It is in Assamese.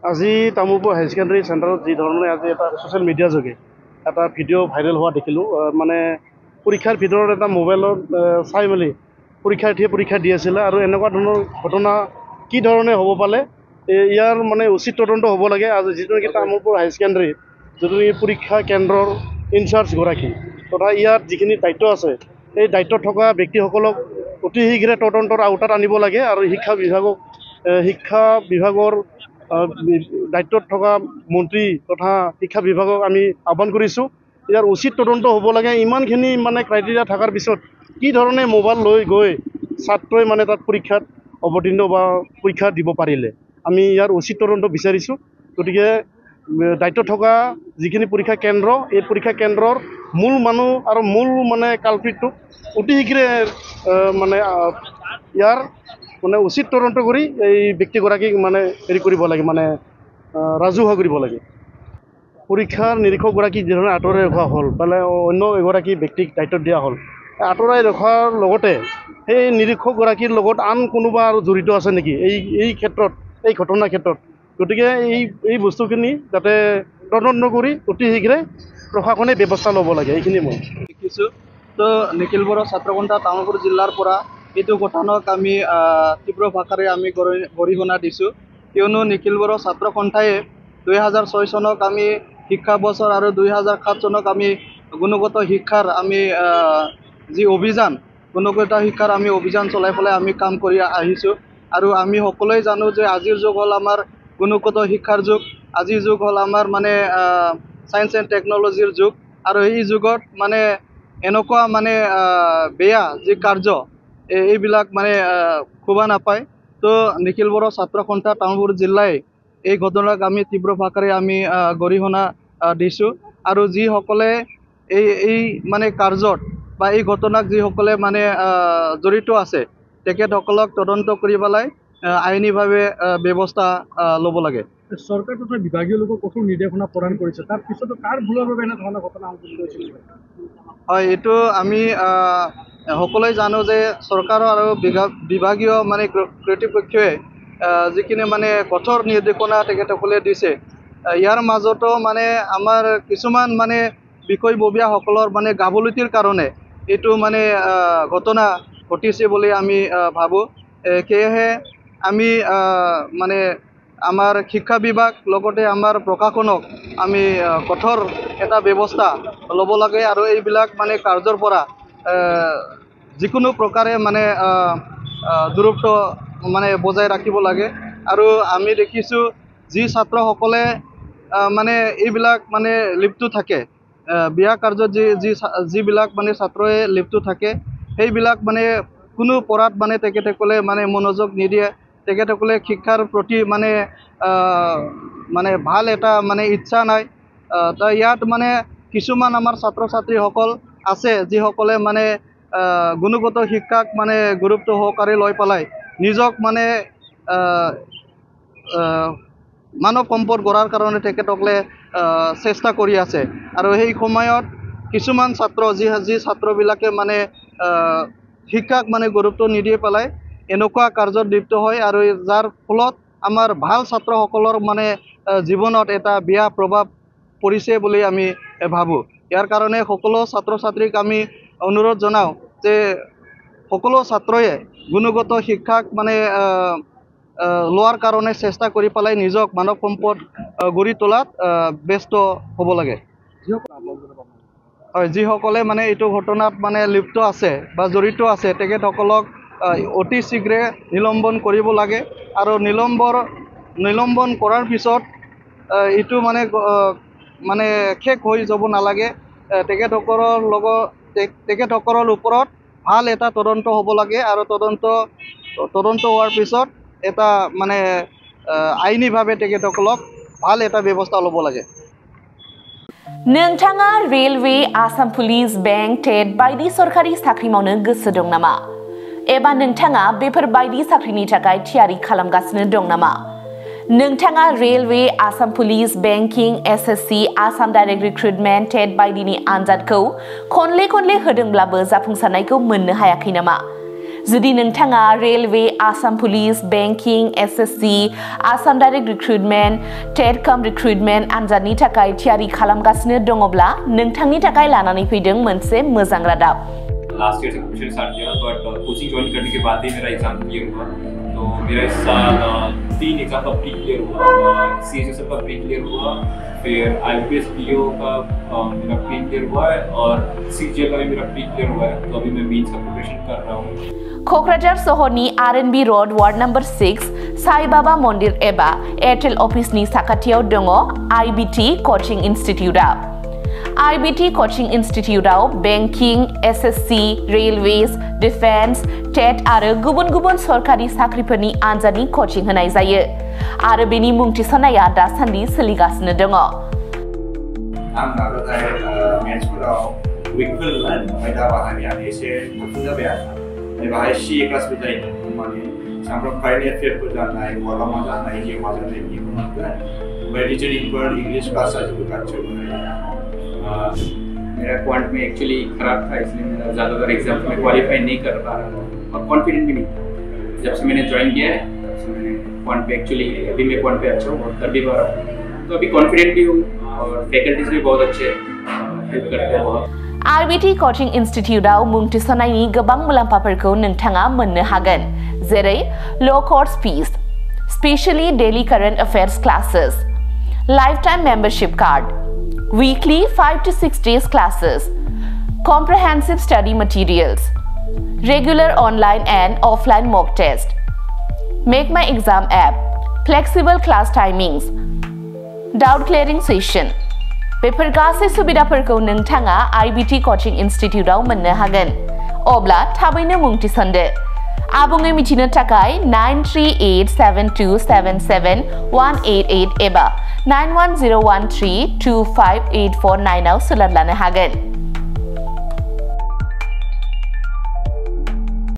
আজি তামুলপুৰ হাই ছেকেণ্ডাৰী চেণ্টাৰত যি ধৰণে আজি এটা ছ'চিয়েল মিডিয়া যোগে এটা ভিডিঅ' ভাইৰেল হোৱা দেখিলোঁ। মানে পৰীক্ষাৰ ভিতৰত এটা মোবাইলত চাই মেলি পৰীক্ষাৰ্থীয়ে পৰীক্ষা দি আছিলে আৰু এনেকুৱা ধৰণৰ ঘটনা কি ধৰণে হ'ব পালে ইয়াৰ মানে উচিত তদন্ত হ'ব লাগে। আজি যিটো নেকি তামুলপুৰ হাই ছেকেণ্ডাৰী যিটো নেকি পৰীক্ষা কেন্দ্ৰৰ ইনচাৰ্জগৰাকী তথা ইয়াত যিখিনি দায়িত্ব আছে এই দায়িত্বত থকা ব্যক্তিসকলক অতি শীঘ্ৰে তদন্তৰ আওতাত আনিব লাগে আৰু শিক্ষা বিভাগৰ দায়িত্বত থকা মন্ত্ৰী তথা শিক্ষা বিভাগক আমি আহ্বান কৰিছোঁ। ইয়াৰ উচিত তদন্ত হ'ব লাগে। ইমানখিনি মানে ক্ৰাইটেৰিয়া থকাৰ পিছত কি ধৰণে মোবাইল লৈ গৈ ছাত্ৰই মানে তাত পৰীক্ষাত অৱতীৰ্ণ বা পৰীক্ষা দিব পাৰিলে আমি ইয়াৰ উচিত তদন্ত বিচাৰিছোঁ। গতিকে দায়িত্বত থকা যিখিনি পৰীক্ষা কেন্দ্ৰ এই পৰীক্ষা কেন্দ্ৰৰ মূল মানুহ আৰু মূল মানে কালপিতটোক অতি শীঘ্ৰে মানে ইয়াৰ মানে উচিত তদন্ত কৰি এই ব্যক্তিগৰাকীক মানে হেৰি কৰিব লাগে, মানে ৰাজহুৱা কৰিব লাগে। পৰীক্ষাৰ নিৰীক্ষকগৰাকীক যিধৰণে আঁতৰাই ৰখা হ'ল মানে অন্য এগৰাকী ব্যক্তিক দায়িত্ব দিয়া হ'ল, আঁতৰাই ৰখাৰ লগতে সেই নিৰীক্ষকগৰাকীৰ লগত আন কোনোবা আৰু জড়িত আছে নেকি এই ক্ষেত্ৰত, এই ঘটনাৰ ক্ষেত্ৰত। গতিকে এই বস্তুখিনি যাতে তদন্ত কৰি অতি শীঘ্ৰে প্ৰশাসনে ব্যৱস্থা ল'ব লাগে, এইখিনি মই দেখিছোঁ। তো নিখিল বড়ো ছাত্ৰ সন্থা তামুলপুৰ জিলাৰ পৰা এইটো ঘটনাক আমি তীব্ৰ ভাষাৰে আমি গৰিহণা দিছোঁ। কিয়নো নিখিল বড়ো ছাত্ৰ সন্থাই 2006 চনক আমি শিক্ষা বছৰ আৰু 2007 চনক আমি গুণগত শিক্ষাৰ আমি যি অভিযান গুণগত শিক্ষাৰ আমি অভিযান চলাই পেলাই আমি কাম কৰি আহিছোঁ। আৰু আমি সকলোৱে জানো যে আজিৰ যুগ হ'ল আমাৰ গুণগত শিক্ষাৰ যুগ, আজিৰ যুগ হ'ল আমাৰ মানে ছায়েন্স এণ্ড টেকন'লজিৰ যুগ। আৰু এই যুগত মানে এনেকুৱা মানে বেয়া যি কাৰ্য এইবিলাক মানে খুবা নাপায়। তো নিখিল বড়ো ছাত্ৰ সন্থা তামুলপুৰ জিলাই এই ঘটনাক আমি তীব্ৰ ভাষাৰে আমি গৰিহণা দিছোঁ। আৰু যিসকলে এই মানে কাৰ্যত বা এই ঘটনাক যিসকলে মানে জড়িত আছে তেখেতসকলক তদন্ত কৰি পেলাই আইনীভাৱে ব্যৱস্থা ল'ব লাগে। চৰকাৰ তথা বিভাগীয় লোকক কঠোৰ নিৰ্দেশনা প্ৰদান কৰিছে, তাৰ পিছতো কাৰ ভুলৰ বাবে এনেধৰণৰ ঘটনা সংঘটিত হৈছিল? হয়, এইটো আমি সকলোৱে জানো যে চৰকাৰৰ আৰু বিভাগীয় মানে কৰ্তৃপক্ষই যিখিনি মানে কঠোৰ নিৰ্দেশনা তেখেতসকলে দিছে, ইয়াৰ মাজতো মানে আমাৰ কিছুমান মানে বিষয়ববীয়াসকলৰ মানে গাফিলতিৰ কাৰণে এইটো মানে ঘটনা ঘটিছে বুলি আমি ভাবোঁ। সেয়েহে আমি মানে আমাৰ শিক্ষা বিভাগ লগতে আমাৰ প্ৰশাসনক আমি কঠোৰ এটা ব্যৱস্থা ল'ব লাগে আৰু এইবিলাক মানে কাৰ্যৰ পৰা যিকোনো প্ৰকাৰে মানে দূৰত্ব মানে বজাই ৰাখিব লাগে। আৰু আমি দেখিছোঁ যি ছাত্ৰসকলে মানে এইবিলাক মানে লিপ্ত থাকে, বিয়া কাৰ্যত যিবিলাক মানে ছাত্ৰই লিপ্ত থাকে সেইবিলাক মানে কোনো পঢ়াত মানে তেখেতসকলে মানে মনোযোগ নিদিয়ে। তেখেতসকলে শিক্ষাৰ প্ৰতি মানে মানে ভাল এটা মানে ইচ্ছা নাই। তো ইয়াত মানে কিছুমান আমাৰ ছাত্ৰ ছাত্ৰীসকল আছে যিসকলে মানে গুণগত শিক্ষাক মানে গুৰুত্ব সহকাৰে লৈ পেলাই নিজক মানে মানৱ সম্পদ গঢ়াৰ কাৰণে তেখেতসকলে চেষ্টা কৰি আছে। আৰু সেই সময়ত কিছুমান ছাত্ৰ যি ছাত্ৰবিলাকে মানে শিক্ষাক মানে গুৰুত্ব নিদি পেলাই এনেকুৱা কাৰ্যত লিপ্ত হয় আৰু যাৰ ফলত আমাৰ ভাল ছাত্ৰসকলৰ মানে জীৱনত এটা বেয়া প্ৰভাৱ পৰিছে বুলি আমি ভাবোঁ। ইয়াৰ কাৰণে সকলো ছাত্ৰ ছাত্ৰীক আমি অনুৰোধ জনাওঁ যে সকলো ছাত্ৰয়ে গুণগত শিক্ষাক মানে লোৱাৰ কাৰণে চেষ্টা কৰি পেলাই নিজক মানৱ সম্পদ গঢ়ি তোলাত ব্যস্ত হ'ব লাগে। হয়, যিসকলে মানে এইটো ঘটনাত মানে লিপ্ত আছে বা জড়িত আছে তেখেতসকলক অতি শীঘ্ৰে নিলম্বন কৰিব লাগে। আৰু নিলম্বন কৰাৰ পিছত এইটো মানে শেষ হৈ যাব নালাগে। তেখেতসকলৰ ওপৰত ভাল এটা তদন্ত হ'ব লাগে আৰু তদন্ত হোৱাৰ পিছত এটা মানে আইনীভাৱে তেখেতসকলক ভাল এটা ব্যৱস্থা ল'ব লাগে। नोंथाङा railway, Assam police, bank, TET बायदि सरकारि साख्रि मावनो गोसो दं नामा? एबा नोंथाङा बेफोर बायदि साख्रिनि थाखाय थियारि खालामगासिनो दं नामा? नोंथाङा railway, Assam police, banking, SSC, Assam direct recruitment, TET बायदिनि आनजादखौ खनले होदोंब्लाबो जाफुंसारनायखौ मोननो हायाखै नामा? जुदि नोंथाङा railway, Assam police, banking, SSC, Assam direct recruitment, TET काम रिक्रुटमेन्ट आनजादनि थाखाय थियारि खालामगासिनो दङब्ला नोंथांनि थाखाय लानानै फैदों मोनसे मोजां रादाब। लास्ट ईयर से प्रिपरेशन स्टार्ट किया बट कोचिंग ज्वाइन करने के बाद ही मेरा एग्जाम क्लियर हुआ। तो मेरा इस साल 3 एग्जाम का प्री क्लियर हुआ, CHSL का प्री क्लियर हुआ, फिर IPS PO का मेरा प्री क्लियर हुआ है और CGL का भी मेरा प्री क्लियर हुआ है। तो अभी मैं मेंस का प्रिपरेशन कर रहा हूँ। क'क्राझार सहरनि RNB road ward number 6 Sai Baba मन्दिर एबा एयारटेल अफिसनि साखाथियाव दङ IBT कचिं इन्स्टिट्यूटआ। IBT कचिं इन्स्टिट्यूटआव banking, SSC, railways, defence, TET आरो गुबुन गुबुन सरकारि साख्रिफोरनि आनजादनि कचिं होनाय जायो आरो बेनि मुं थिसननाया दासान्दि सोलिगासिनो दङ। आं नाजाथाय मेथ्सफोराव उइकफोरमोन ओमफ्राय दा बाहायनायानो एसे थाबसिन जाबाय आरो बाहाय CA क्लासबो जायो माने सामफ्राम कारेन्ट एफेयारफोर जानाय वार्डआव मा जानाय जियाव मा जानाय बेखौ मोनगोन ओमफ्राय रिजनिंफोर इंग्लिश क्लास जाजोबो गासैबो। मेरा क्वांट में एक्चुअली खराब था इसलिए मेरा ज़्यादातर एग्जाम में क्वालिफाई नहीं कर पा रहा था और कॉन्फिडेंट भी नहीं था। जब से मैंने ज्वाइन किया है तब से मैंने क्वांट पे एक्चुअली अभी मैं क्वांट पे अच्छा हूँ और कर भी पा रहा हूँ। तो अभी कॉन्फिडेंट भी हूँ और फैकल्टीज भी बहुत अच्छे हेल्प करते हैं बहुत। IBT कचिं इन्स्टिट्यूटआव मुं थिसननायनि गोबां मुलाम्फाफोरखौ नोंथाङा मोननो हागोन, जेरै ल' course fees, specially daily current affairs classes, lifetime membership card, weekly 5 to 6 days classes, comprehensive study materials, regular online and offline mock test, Make My Exam app, flexible class timings, doubt clearing session। Before गासै सुबिदाफोरखौ नोंथाङा IBT कचिं इन्स्टिट्यूटआव मोननो हागोन। अब्ला थाबैनो मुं थिसनदो। आबुङै मिथिनो थाखाय 9387277188 एबा 91013258449 आव सोलोंनो हागोन।